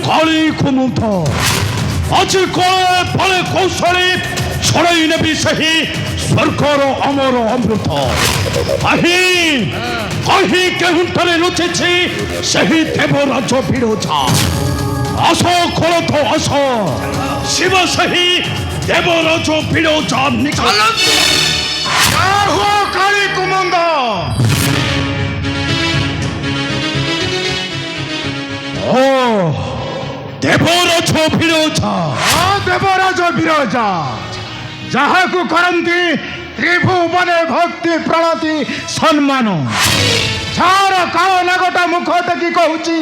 কালী কুমুদ আজি কলে ফলে কৌশলে ছড়াই নেবি সেই স্বর্গর অমর অমৃত আহি আহি কেহুঁঠারে লুচেছি সেই দেবরাজ বিরোধা আস খোলথ আস শিব সেই দেবরাজ বিরোধা নিকট কালী কুমুদ ও দেবরাজ বিরোধা দেবরাজ বিরজা যাহাକୁ କରନ୍ତି ତ୍ରିଭୁବନେ ଭକ୍ତି ପ୍ରଣତି ସମ୍ମାନ ଯାହାର କାଳ ନାଗଟା ମୁଖ ଟେକି କହୁଛି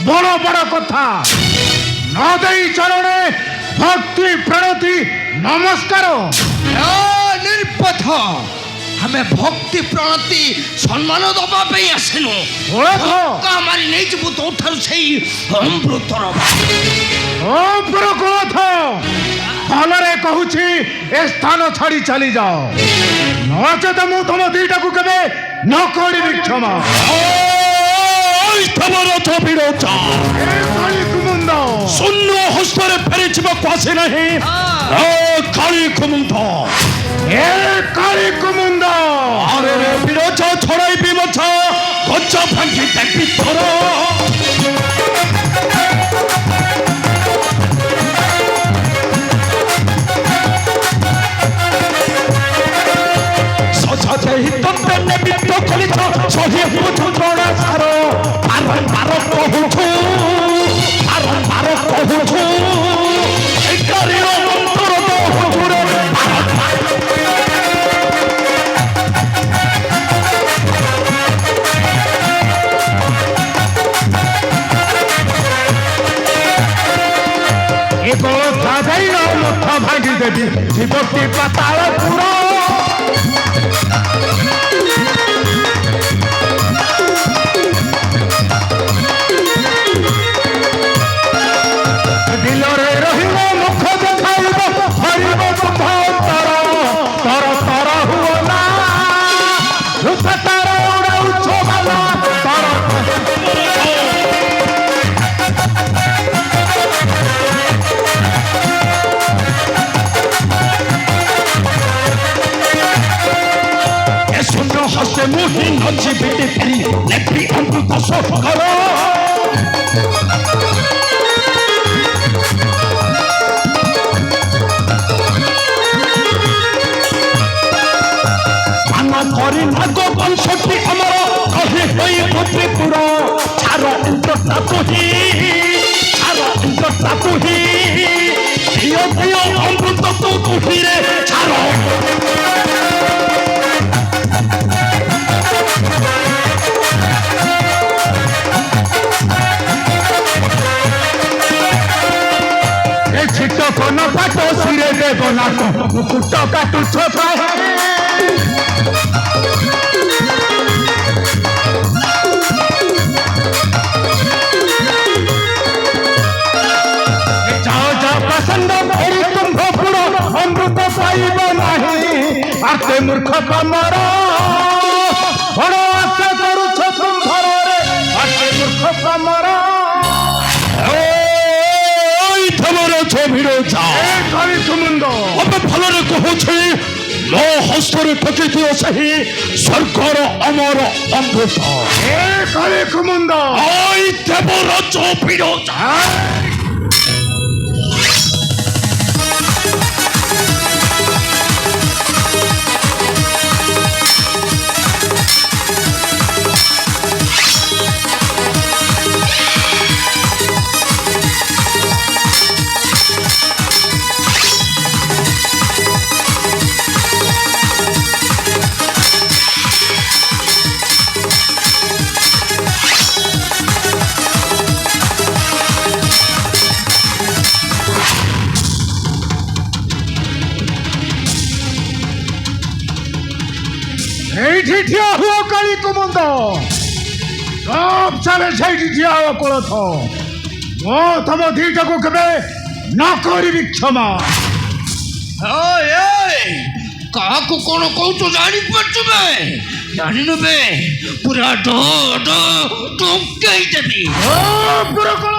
ବଡ଼ ବଡ଼ କଥା ନ ଦେଇ ଚରଣେ ଭକ୍ତି ପ୍ରଣତି ନମସ୍କାର। নির্পথ আমি ভক্তি প্রণতি সম্মান দবা পাই আসেনু ওঠ মারি নেইଯିବୁ তোঠাରୁ ସେଇ ଅମୃତର ଓ ପୁରକୁଳଥ ଭଲରେ କହୁଛି ଏ ସ୍ଥାନ ଛାଡ଼ି ଚାଲିଯାଅ ନଚେତ ମୁଁ ତମ ଦିଟାକୁ କେବେ ନ କରିବି କ୍ଷମା। দেবরাজ বিরোধা ଏ କାଳୀ କୁମୁନ୍ଦ শূন্য হস্তরে ফেরে যাবাকু আসে নাহি কালী কুমুদ ଏ କାଳୀ କୁମୁନ୍ଦ আরে রে বিরোধা ছড়াই বিমছা গজ্জা ভাঙ্গি দেখবি তোর সসাজে হিততে নেবিত কলিছ সহি পুত্রণা সার বারম্বার কহুছু বারম্বার কহুছু এই কারির অন্তর হুজুরে ଏ କୋଳଥା ଯାଇର ମୁଠ ଭାଙ୍ଗି ଦେବି ଜୀବଟି ପାତାଳ ପୁର ଦିଲରେ ରହିବ ମୁଖ ଦେଖାଇବ ହରିବ ସୁଧ ତର ତର ତର ହୁଅ ନା ସୁଧ ତାର ଉଡ଼ାଉଛ ବାଲା ତର এ শূন্য হস্তে মুহি নচি বেটে ফেরি নেত্রী অমৃত সফর মানা করি নাগ বংশটি আমার কহে হই পুত্রপুর ছাড় ইন্দ্রটা তুহি ছাড় ইন্দ্রটা তুহি প্রিয় প্রিয় অমৃত তো তুহি রে ছাড় ଏ ଛିଟ କନ ପାଟ ଶିରେ ଦେବ ନାକ ମୁକୁଟ କାଟୁଛ ଯାଅ ଯାଅ ପ୍ରସନ୍ନ ଫେରି ତୁମ୍ଭ ପୁର ଅମୃତ ପାଇବ ନାହିଁ ଆତେ ମୂର୍ଖ କମର ବଡ଼ ଆଶା କରୁଛ ତୁମ୍ଭରରେ ଆତେ ମୂର୍ଖ କମର দেবরাজ বিরোধা ଏ କାଳୀ କୁମୁନ୍ଦ আমি ভালরে কহুছি ମୋ ହସ୍ତରେ ଟେକି ଦିଅ ସେହି ସ୍ୱର୍ଗର ଅମର ଅମୃତ ଏ କାଳୀ କୁମୁନ୍ଦ ଆଇ ଦେବରାଜ ବିରୋଧା এইଠି ଠିଆ ହୁଅ କାଳୀ କୁମୁନ୍ଦ ଚାଲେ ସେଇଠି ଠିଆ ହୁଅ କୋଳଥ ମୁଁ ତମ ଦିଟାକୁ କେବେ ନ କରିବି କ୍ଷମା। କାହାକୁ କଣ କହୁଛୁ ଜାଣିପାରୁଛୁ ବେ ଜାଣିନୁ ବେ ପୁରା ଟଙ୍କେଇ ଦେବି ପୁରା କଣ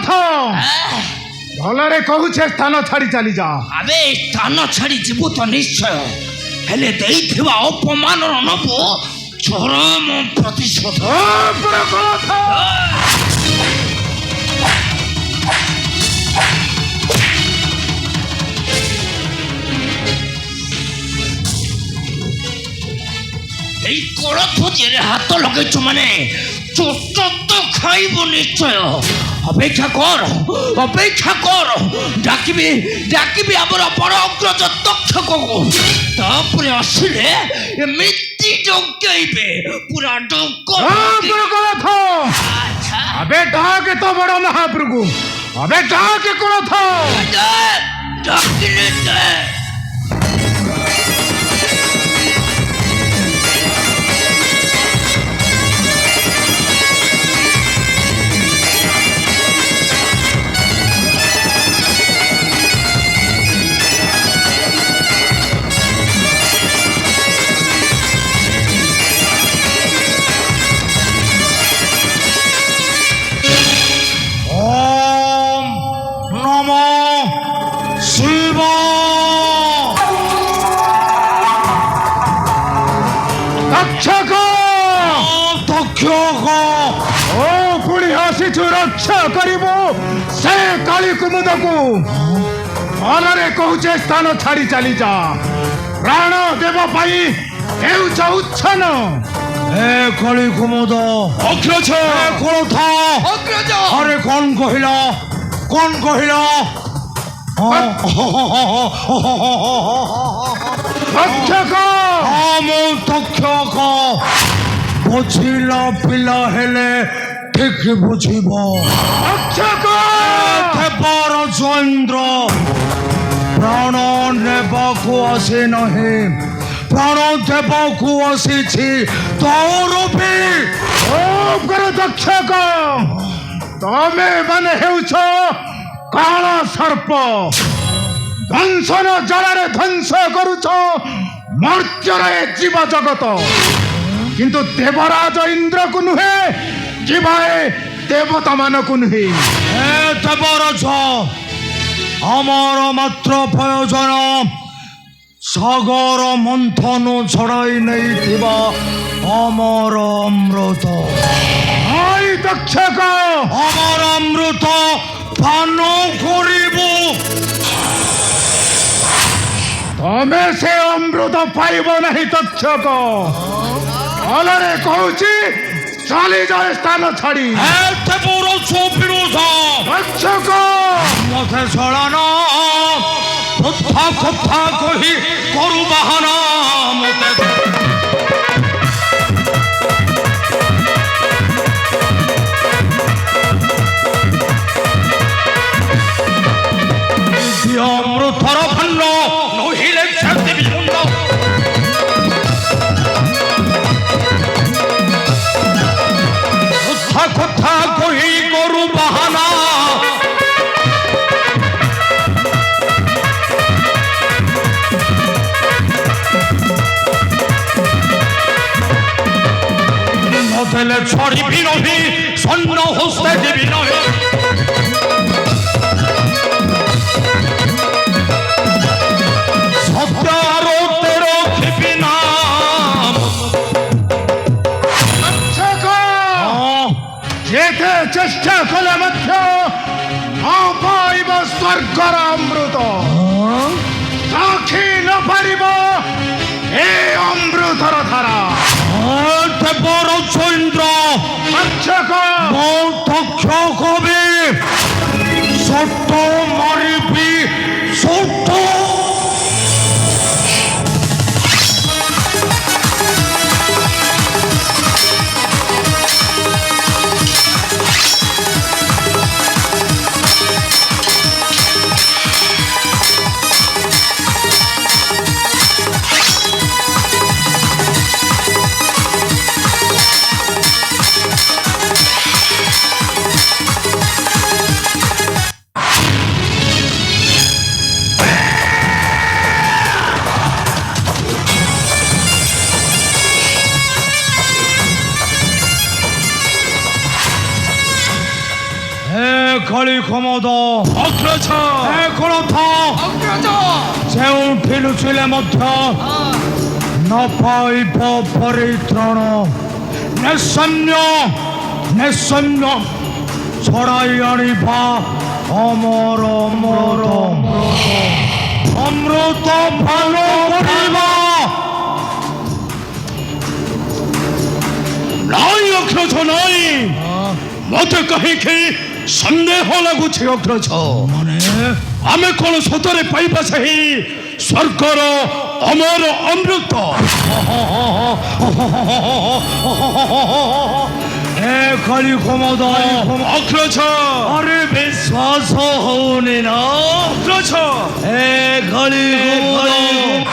ଗୋରଖନାଥ ଭଲରେ କହୁଛେ ସ୍ଥାନ ଛାଡି ଚାଲି ଯା। ଆବେ ସ୍ଥାନ ଛାଡ଼ି ଯିବୁ ତ ନିଶ୍ଚୟ, ହେଲେ ଦେଇଥିବା ଅପମାନର ନବୁ ଚରମ ପ୍ରତିଶୋଧ। ଗୋରଖନାଥ এই କୋଳଥ ଦେହରେ ହାତ ଲଗେଇଛୁ ମାନେ ଚୋଟ ତ ଖାଇବୁ ନିଶ୍ଚୟ। ଅପେକ୍ଷା କର, ଅପେକ୍ଷା କର, ଡାକିବି ଆମର ବଡ଼ ଅଗ୍ରଜ ତକ୍ଷକକୁ। ତାପରେ ଆସିଲେ ଏମିତି ଡକେଇବେ ପୁରା ଡଙ୍କ। ଗୋରଖନାଥ আবে ডাকে তো বড় মহাপ্রভু, আবে ডাকে কোরথ। ডাকিলে দে। ওম নমো শিব। তক্ষক তক্ষক ও পুଣି ଆସିଛୁ ରକ୍ଷା କରିବୁ ସେ କାଳି କୁମୁଦକୁ। ଭଲରେ କହୁଛେ ସ୍ଥାନ ଛାଡ଼ି ଚାଲି ଯା। ପ୍ରାଣ ଦେବ ପାଇଁ ହେଉଛ ଉଚ୍ଛନ। ଏ କାଳି କୁମୁଦ ଅଗ୍ରଜ କୋଳଥ। ଅଗ୍ରଜ আরে কোন কহিলা, কোন কহিলা? তক্ষক আমি তক্ষক বুঝিলা পিলা হেলে ঠিক বুঝিব। তক্ষক দেবর চন্দ্র প্রাণ নেବାକୁ আসে নহে, প্রাণ দেବାକୁ আসিছি তৌরূপী। ও গুরু তক্ষক ତମେ ମାନେ ହେଉଛ କାଳ ସର୍ପ। ଦଂଶନ ଜଳରେ ଧ୍ୱଂସ କରୁଛ ମର୍ତ୍ତ୍ୟର ଏ ଜୀବ ଜଗତ। କିନ୍ତୁ ଦେବରାଜ ଇନ୍ଦ୍ରକୁ ନୁହେଁ, ଯିବାଏ ଦେବତା ମାନଙ୍କୁ ନୁହେଁ। ଏ ଦେବରାଜ ଆମର ମାତ୍ର ପ୍ରୟୋଜନ ସାଗର ମନ୍ଥନ ଛଡ଼ାଇ ନେଇଥିବା ଅମର ଅମୃତ। আই তক্ষক আমার অমৃত পান করিব। তমে সে অমৃত পাইব নাহি তক্ষক। ভলরে কହୁছি চালি যায় স্থান ছাড়ি। এতে বড় বিরোধ তক্ষক মতে ছড়ান কথা কথা কহি করু বাহানা মতে। অমৃতর ভাণ্ড নহিলে দেবী মুন্ড। কথা কথা কহি করু বাহানা নদেলে ছড়িবি নহি সৈন্য হস্তে দেবী নহি। যেতে চেষ্টা কলে মধ্য পাইব স্বর্গর অমৃত। চাখি ন পারিব এই অমৃতর ধারা। দেবর চন্দ্র তক্ষক কবি ছোট মারিবি ছোট। 가리 거모도 어그러져 에코노타 세운 필루실레 못혀 나파이 버퍼리 트러너 내 선녀 소라이 아리바 어머로 어머로 발로 버리마 나이 어그러져 나이 못할까 해케 선내하라고 제가 그러죠 아메코는 소달에 바이바사히 스वर्거로 어머로 어머로 에 가리 거모도 어그러져 아래 베사서 오네나 그렇죠 에 가리 거모도